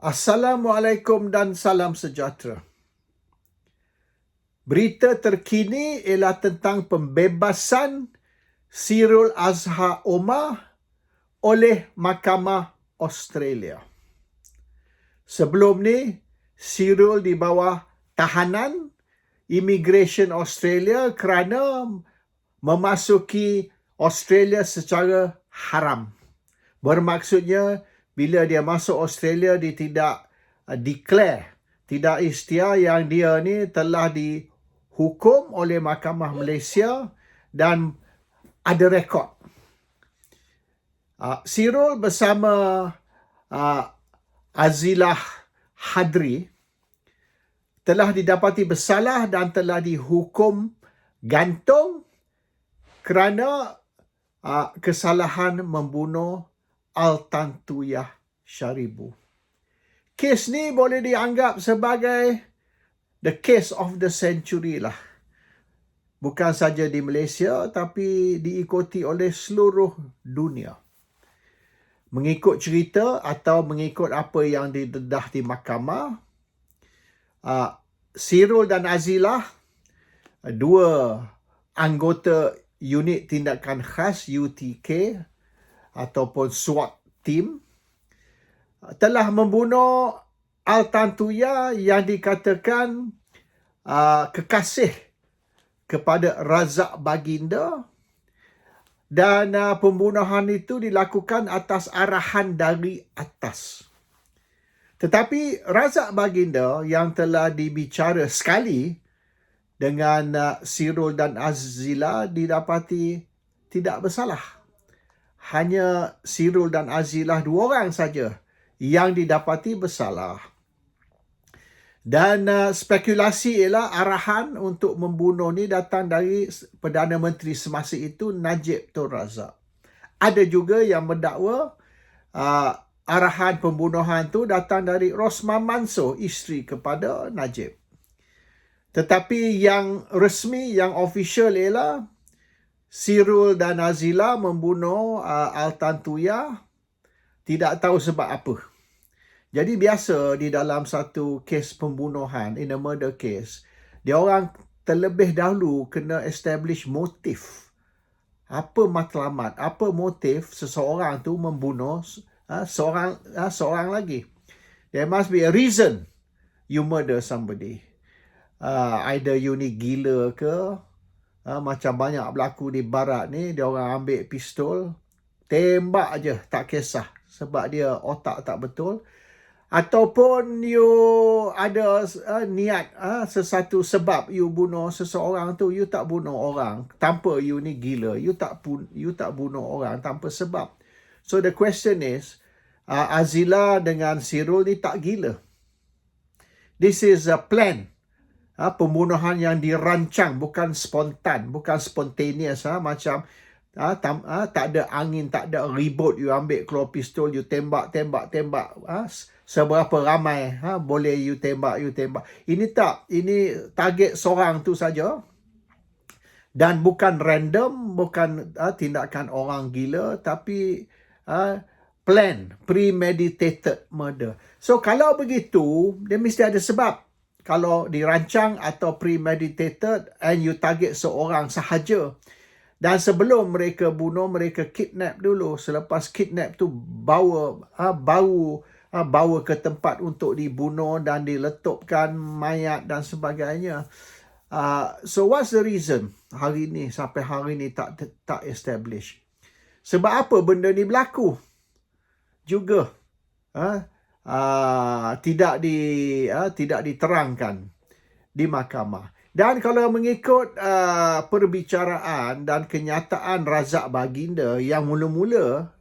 Assalamualaikum dan salam sejahtera. Berita terkini ialah tentang pembebasan Sirul Azhar Omar oleh Mahkamah Australia. Sebelum ni, Sirul di bawah tahanan Immigration Australia kerana memasuki Australia secara haram. Bermaksudnya, bila dia masuk Australia, dia tidak declare, tidak isytiar yang dia ni telah dihukum oleh Mahkamah Malaysia dan ada rekod. Sirul bersama Azilah Hadri telah didapati bersalah dan telah dihukum gantung kerana kesalahan membunuh Al-Tantuyah Sharibu. Kes ni boleh dianggap sebagai the case of the century lah. Bukan saja di Malaysia tapi diikuti oleh seluruh dunia. Mengikut cerita atau mengikut apa yang didedah di mahkamah, Sirul dan Azilah, dua anggota unit tindakan khas UTK ataupun SWAT team, telah membunuh Al-Tantuyah yang dikatakan kekasih kepada Razak Baginda, dan pembunuhan itu dilakukan atas arahan dari atas. Tetapi Razak Baginda yang telah dibicara sekali dengan Sirul dan Azilah didapati tidak bersalah. Hanya Sirul dan Azilah dua orang saja yang didapati bersalah. Dan spekulasi ialah arahan untuk membunuh ni datang dari Perdana Menteri semasa itu, Najib Tun Razak. Ada juga yang mendakwa arahan pembunuhan tu datang dari Rosman Mansor, isteri kepada Najib. Tetapi yang resmi, yang official ialah Sirul dan Azilah membunuh Al-Tantuyah, tidak tahu sebab apa. Jadi biasa di dalam satu kes pembunuhan, in a murder case, dia orang terlebih dahulu kena establish motif. Apa matlamat, apa motif seseorang tu membunuh seorang lagi. There must be a reason you murder somebody. Either you ni gila ke, macam banyak berlaku di barat ni, dia orang ambil pistol, tembak aja, tak kisah sebab dia otak tak betul. Ataupun you ada niat, sesuatu sebab you bunuh seseorang tu, you tak bunuh orang tanpa you ni gila. You tak bunuh orang tanpa sebab. So the question is, Azilah dengan Sirul ni tak gila. This is a plan. Pembunuhan yang dirancang, bukan spontan, bukan spontaneous, macam tak ada angin, tak ada ribut, you ambil keluar pistol, you tembak. Seberapa ramai boleh you tembak. Ini tak, ini target seorang tu saja. Dan bukan random, bukan tindakan orang gila, tapi plan, premeditated murder. So kalau begitu, dia mesti ada sebab. Kalau dirancang atau premeditated and you target seorang sahaja. Dan sebelum mereka bunuh, mereka kidnap dulu. Selepas kidnap tu bawa ke tempat untuk dibunuh dan diletupkan mayat dan sebagainya. So what's the reason hari ni sampai hari ni tak establish? Sebab apa benda ni berlaku? Juga tidak diterangkan di mahkamah. Dan kalau mengikut perbicaraan dan kenyataan Razak Baginda yang mula-mula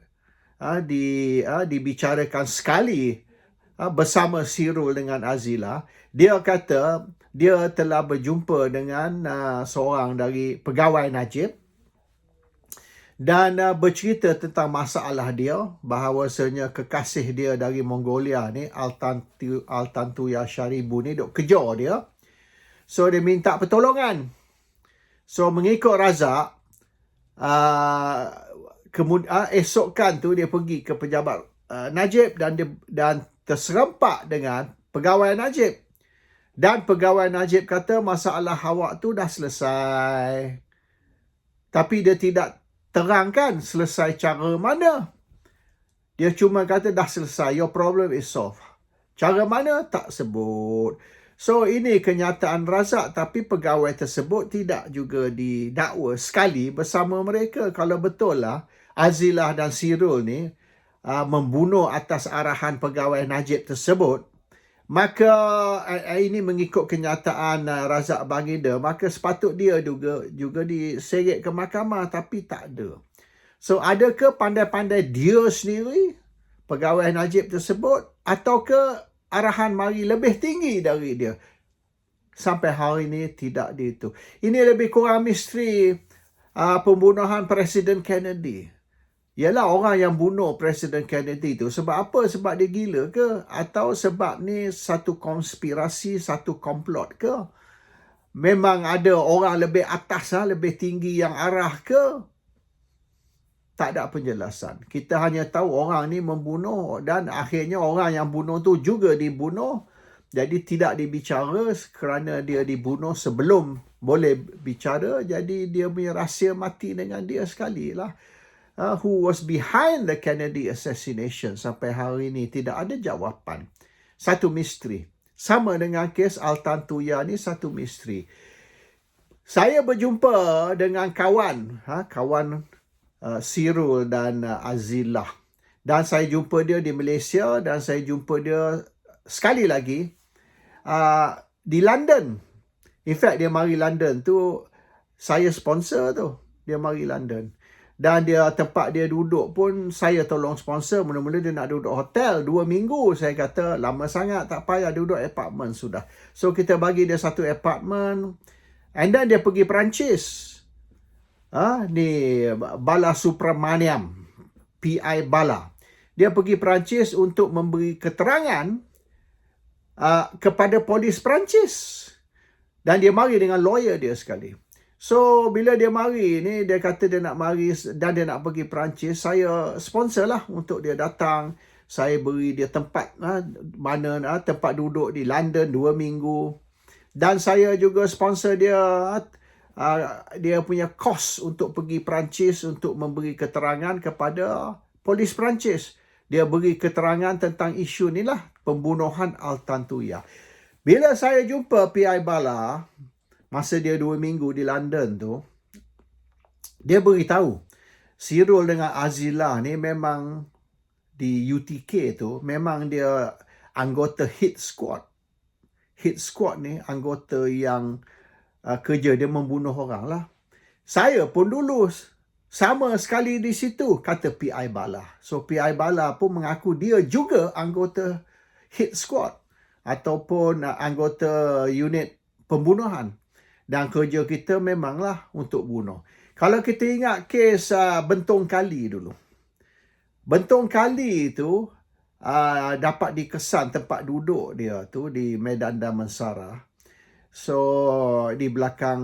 dibicarakan sekali bersama Sirul dengan Azilah, dia kata dia telah berjumpa dengan seorang dari pegawai Najib dan bercerita tentang masalah dia, bahawasanya kekasih dia dari Mongolia ni, Al-Tantuyah Sharibu ni, duk kejar dia. So dia minta pertolongan. So mengikut Razak, kemudian esokkan tu dia pergi ke pejabat Najib dan terserempak dengan pegawai Najib. Dan pegawai Najib kata masalah awak tu dah selesai. Tapi dia tidak terangkan selesai cara mana. Dia cuma kata dah selesai, your problem is solved. Cara mana tak sebut. So ini kenyataan Razak, tapi pegawai tersebut tidak juga didakwa sekali bersama mereka. Kalau betul lah Azilah dan Sirul ni membunuh atas arahan pegawai Najib tersebut, maka ini mengikut kenyataan Razak Baginda, maka sepatut dia juga diseret ke mahkamah, tapi tak ada. So adakah pandai-pandai dia sendiri, pegawai Najib tersebut, atau ke arahan mari lebih tinggi dari dia? Sampai hari ini tidak itu. Ini lebih kurang misteri pembunuhan Presiden Kennedy. Ialah orang yang bunuh Presiden Kennedy itu. Sebab apa? Sebab dia gila ke? Atau sebab ni satu konspirasi, satu komplot ke? Memang ada orang lebih atas, lebih tinggi yang arah ke? Tak ada penjelasan. Kita hanya tahu orang ni membunuh dan akhirnya orang yang bunuh tu juga dibunuh. Jadi tidak dibicara kerana dia dibunuh sebelum boleh bicara. Jadi dia punya rahsia mati dengan dia sekali lah. Who was behind the Kennedy assassination sampai hari ini tidak ada jawapan. Satu misteri. Sama dengan kes Altan Tuya ni, satu misteri. Saya berjumpa dengan kawan Sirul dan Azilah. Dan saya jumpa dia di Malaysia dan saya jumpa dia sekali lagi di London. In fact, dia mari London tu, saya sponsor tu. Dia mari London. Dan tempat dia duduk pun saya tolong sponsor. Mula-mula dia nak duduk hotel 2 minggu. Saya kata lama sangat, tak payah duduk apartment sudah. So kita bagi dia satu apartment. And then dia pergi Perancis. Ni Bala Supramaniam, PI Bala. Dia pergi Perancis untuk memberi keterangan kepada polis Perancis. Dan dia mari dengan lawyer dia sekali. So, bila dia mari ni, dia kata dia nak mari dan dia nak pergi Perancis, saya sponsor lah untuk dia datang. Saya beri dia tempat, tempat duduk di London 2 minggu. Dan saya juga sponsor dia, dia punya kos untuk pergi Perancis untuk memberi keterangan kepada polis Perancis. Dia beri keterangan tentang isu ni lah, pembunuhan Altan Tuya. Bila saya jumpa PI Bala, masa dia 2 minggu di London tu, dia beritahu Sirul dengan Azilah ni memang di UTK tu, memang dia anggota hit squad. Hit squad ni anggota yang kerja dia membunuh orang lah. Saya pun dulu sama sekali di situ, kata PI Bala. So PI Bala pun mengaku dia juga anggota hit squad ataupun anggota unit pembunuhan. Dan kerja kita memanglah untuk bunuh. Kalau kita ingat kes Bentong Kali dulu. Bentong Kali itu dapat dikesan tempat duduk dia tu di Medan Damansara. So di belakang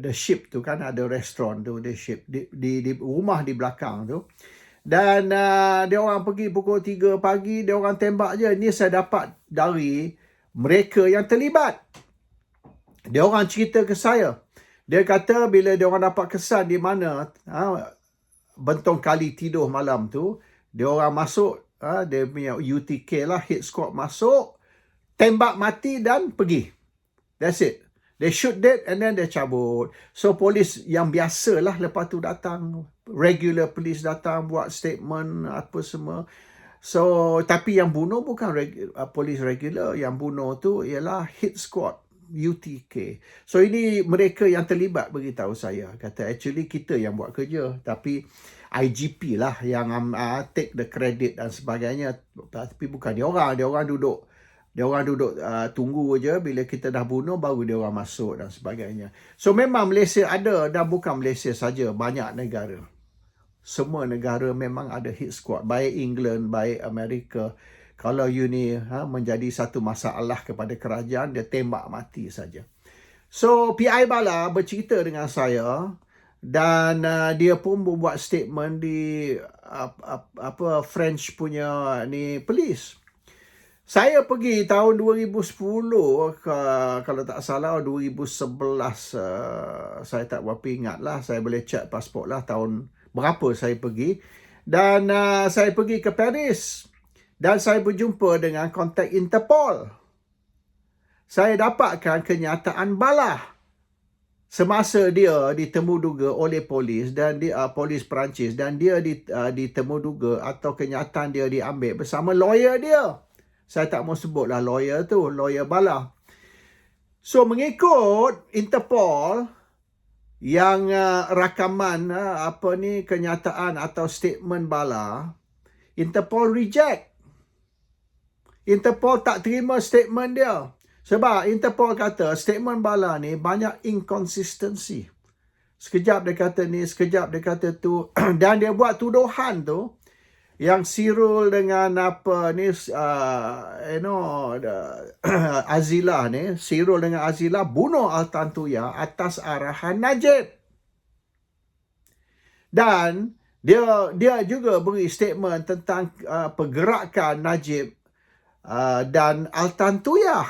The Ship tu kan ada restoran tu, The Ship di rumah di belakang tu. Dan dia orang pergi pukul 3 pagi, dia orang tembak je. Ni saya dapat dari mereka yang terlibat. Dia orang cerita ke saya. Dia kata bila dia orang dapat kesan di mana Bentong Kali tidur malam tu, dia orang masuk, dia punya UTK lah, hit squad masuk, tembak mati dan pergi. That's it. They shoot dead and then they cabut. So polis yang biasa lah lepas tu datang. Regular polis datang buat statement apa semua. So tapi yang bunuh bukan polis regular. Yang bunuh tu ialah hit squad UTK. So ini mereka yang terlibat beritahu saya. Kata actually kita yang buat kerja. Tapi IGP lah yang take the credit dan sebagainya. Tapi bukan dia orang. Dia orang duduk tunggu je bila kita dah bunuh baru dia orang masuk dan sebagainya. So memang Malaysia ada, dan bukan Malaysia saja, banyak negara. Semua negara memang ada hit squad, baik England, baik Amerika. Kalau you ni menjadi satu masalah kepada kerajaan, dia tembak mati saja. So PI Bala bercerita dengan saya dan dia pun membuat statement di French punya ni polis. Saya pergi tahun 2010 kalau tak salah 2011, saya tak berapa ingat lah, saya boleh check pasport lah tahun berapa saya pergi. Dan saya pergi ke Paris dan saya berjumpa dengan kontak Interpol. Saya dapatkan kenyataan bala semasa dia ditemuduga oleh polis dan polis Perancis, dan dia ditemuduga atau kenyataan dia diambil bersama lawyer dia. Saya tak mau sebutlah lawyer tu, lawyer bala. So mengikut Interpol yang rakaman kenyataan atau statement bala, Interpol reject. Interpol tak terima statement dia. Sebab Interpol kata statement bala ni banyak inconsistency. Sekejap dia kata ni, sekejap dia kata tu. Dan dia buat tuduhan tu yang Sirul dengan Azilah ni, Sirul dengan Azilah bunuh Altantuya atas arahan Najib. Dan dia juga beri statement tentang pergerakan Najib dan Altantuya,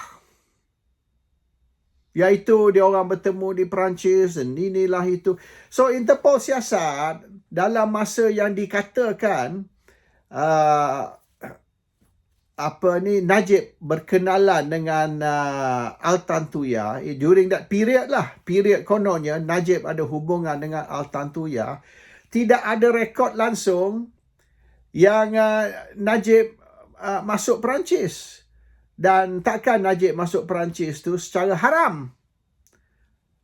iaitu dia orang bertemu di Perancis dan inilah itu. So Interpol siasat dalam masa yang dikatakan Najib berkenalan dengan Altantuya, during that period kononnya Najib ada hubungan dengan Altantuya. Tidak ada rekod langsung yang Najib masuk Perancis, dan takkan Najib masuk Perancis tu secara haram.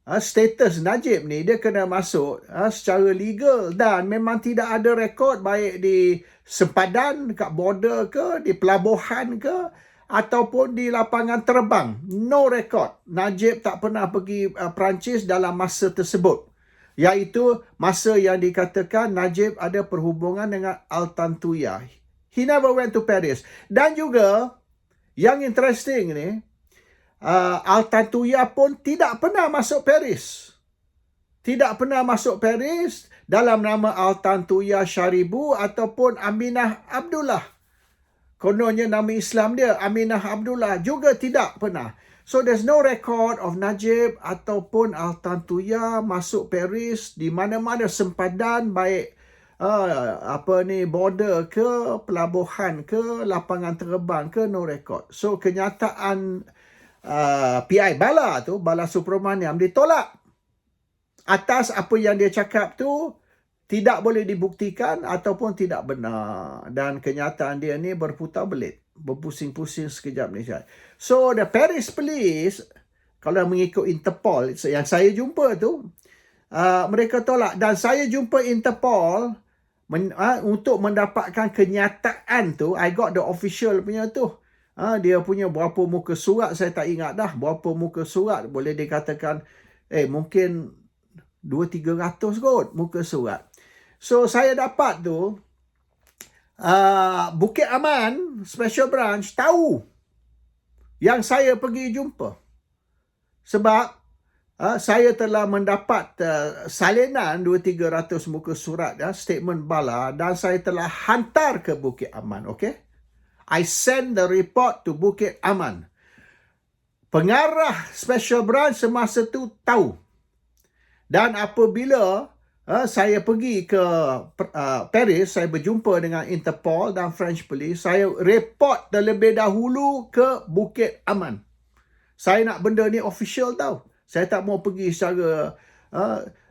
Status Najib ni dia kena masuk secara legal, dan memang tidak ada rekod baik di sempadan, kat border ke, di pelabuhan ke, ataupun di lapangan terbang. No rekod. Najib tak pernah pergi Perancis dalam masa tersebut, iaitu masa yang dikatakan Najib ada perhubungan dengan Altantuya. He never went to Paris. Dan juga yang interesting ni, Altantuya pun tidak pernah masuk Paris. Tidak pernah masuk Paris dalam nama Altantuya Sharibu ataupun Aminah Abdullah. Kononnya nama Islam dia Aminah Abdullah, juga tidak pernah. So there's no record of Najib ataupun Altantuya masuk Paris di mana-mana sempadan, baik border ke, pelabuhan ke, lapangan terbang ke, no record. So kenyataan PI Bala tu, Bala Subramaniam, ditolak atas apa yang dia cakap tu tidak boleh dibuktikan ataupun tidak benar, dan kenyataan dia ni berputar belit, berpusing-pusing sekejap ni. So the Paris Police, kalau mengikut Interpol yang saya jumpa tu, mereka tolak. Dan saya jumpa Interpol untuk mendapatkan kenyataan tu. I got the official punya tu. Dia punya berapa muka surat, saya tak ingat dah berapa muka surat. Boleh dikatakan mungkin 200-300 kot muka surat. So saya dapat tu, Bukit Aman Special Branch tahu yang saya pergi jumpa. Sebab saya telah mendapat salinan 200-300 muka surat, statement bala, dan saya telah hantar ke Bukit Aman. Okay? I send the report to Bukit Aman. Pengarah Special Branch semasa tu tahu. Dan apabila saya pergi ke Paris, saya berjumpa dengan Interpol dan French Police, saya report terlebih dahulu ke Bukit Aman. Saya nak benda ni official tau. Saya tak mau pergi secara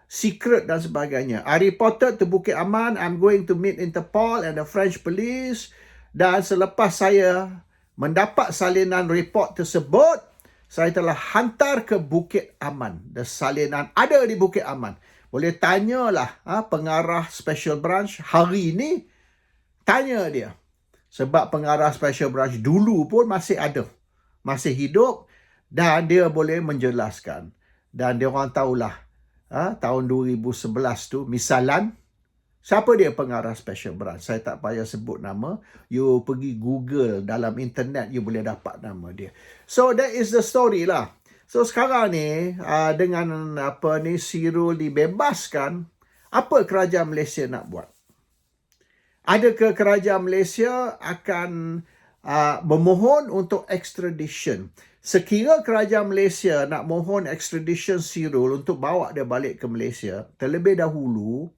secret dan sebagainya. I reported to Bukit Aman, I'm going to meet Interpol and the French Police. Dan selepas saya mendapat salinan report tersebut, saya telah hantar ke Bukit Aman. The salinan ada di Bukit Aman. Boleh tanyalah pengarah Special Branch hari ni. Tanya dia. Sebab pengarah Special Branch dulu pun masih ada. Masih hidup. Dan dia boleh menjelaskan. Dan dia orang tahulah. Tahun 2011 tu. Misalan. Siapa dia pengarah Special Branch? Saya tak payah sebut nama. You pergi Google dalam internet, you boleh dapat nama dia. So that is the story lah. So sekarang ni dengan Sirul dibebaskan, apa kerajaan Malaysia nak buat? Adakah kerajaan Malaysia akan memohon untuk extradition? Sekira kerajaan Malaysia nak mohon extradition Sirul untuk bawa dia balik ke Malaysia, terlebih dahulu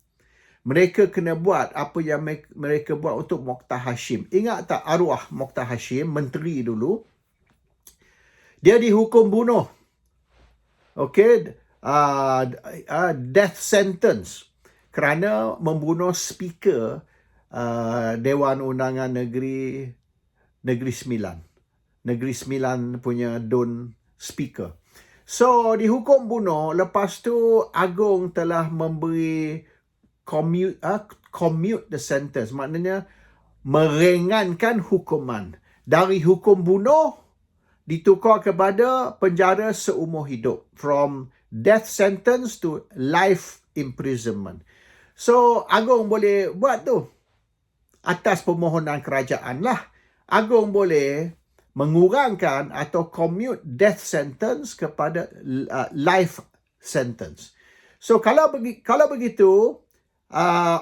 mereka kena buat apa yang mereka buat untuk Mokhtar Hashim. Ingat tak arwah Mokhtar Hashim, menteri dulu? Dia dihukum bunuh. Okey, death sentence kerana membunuh speaker Dewan Undangan Negeri Sembilan punya Dun speaker. So dihukum bunuh, lepas tu Agong telah memberi commute the sentence, maknanya meringankan hukuman dari hukum bunuh ditukar kepada penjara seumur hidup, from death sentence to life imprisonment. So Agong boleh buat tu atas permohonan kerajaan lah. Agong boleh mengurangkan atau commute death sentence kepada life sentence. So kalau begitu,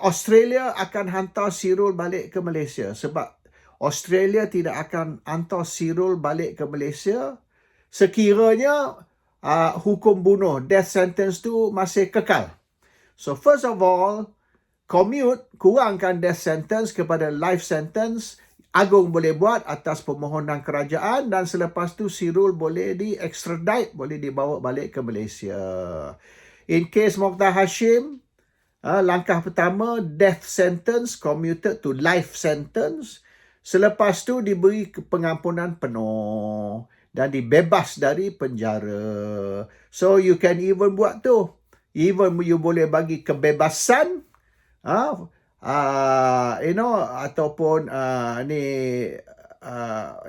Australia akan hantar Sirul balik ke Malaysia, sebab Australia tidak akan hantar Sirul balik ke Malaysia sekiranya hukum bunuh, death sentence tu masih kekal. So first of all, kurangkan death sentence kepada life sentence. Agong boleh buat atas permohonan kerajaan, dan selepas tu Sirul boleh di-extradite, boleh dibawa balik ke Malaysia. In case Mokhtar Hashim, langkah pertama, death sentence commuted to life sentence. Selepas tu diberi pengampunan penuh dan dibebas dari penjara. So you can even buat tu. Even you boleh bagi kebebasan, ataupun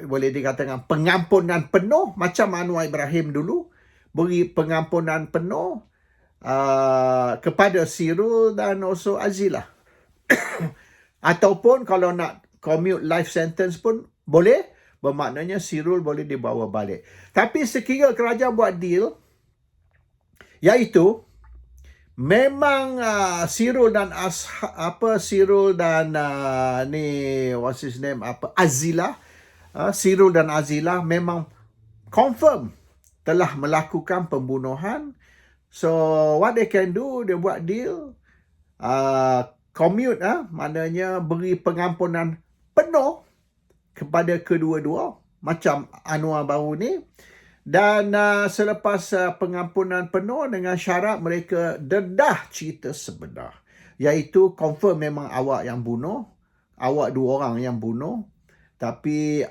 boleh dikatakan pengampunan penuh, macam Anwar Ibrahim dulu beri pengampunan penuh kepada Sirul dan also Azilah. Ataupun kalau nak commute life sentence pun boleh, bermaknanya Sirul boleh dibawa balik. Tapi sekira kerajaan buat deal, iaitu memang Sirul dan Azilah, Sirul dan Azilah memang confirm telah melakukan pembunuhan. So what they can do, dia buat deal, commute, maknanya beri pengampunan penuh kepada kedua-dua, macam Anwar baru ni. Dan selepas pengampunan penuh dengan syarat mereka dedah cerita sebenar, iaitu confirm memang awak yang bunuh, awak dua orang yang bunuh, tapi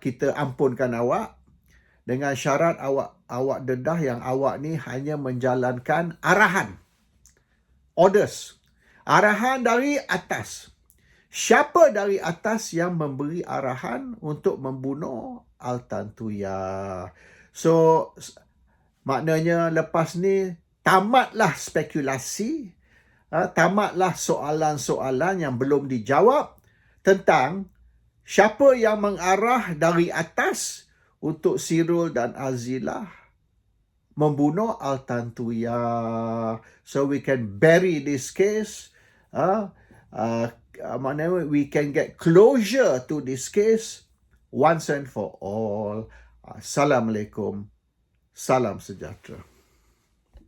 kita ampunkan awak dengan syarat awak dedah yang awak ni hanya menjalankan arahan, orders, arahan dari atas. Siapa dari atas yang memberi arahan untuk membunuh Al-Tantuya? So, maknanya lepas ni tamatlah spekulasi, tamatlah soalan-soalan yang belum dijawab tentang siapa yang mengarah dari atas untuk Sirul dan Azilah membunuh Al-Tantuya. So, we can bury this case. Maknanya we can get closure to this case once and for all. Assalamualaikum. Salam sejahtera.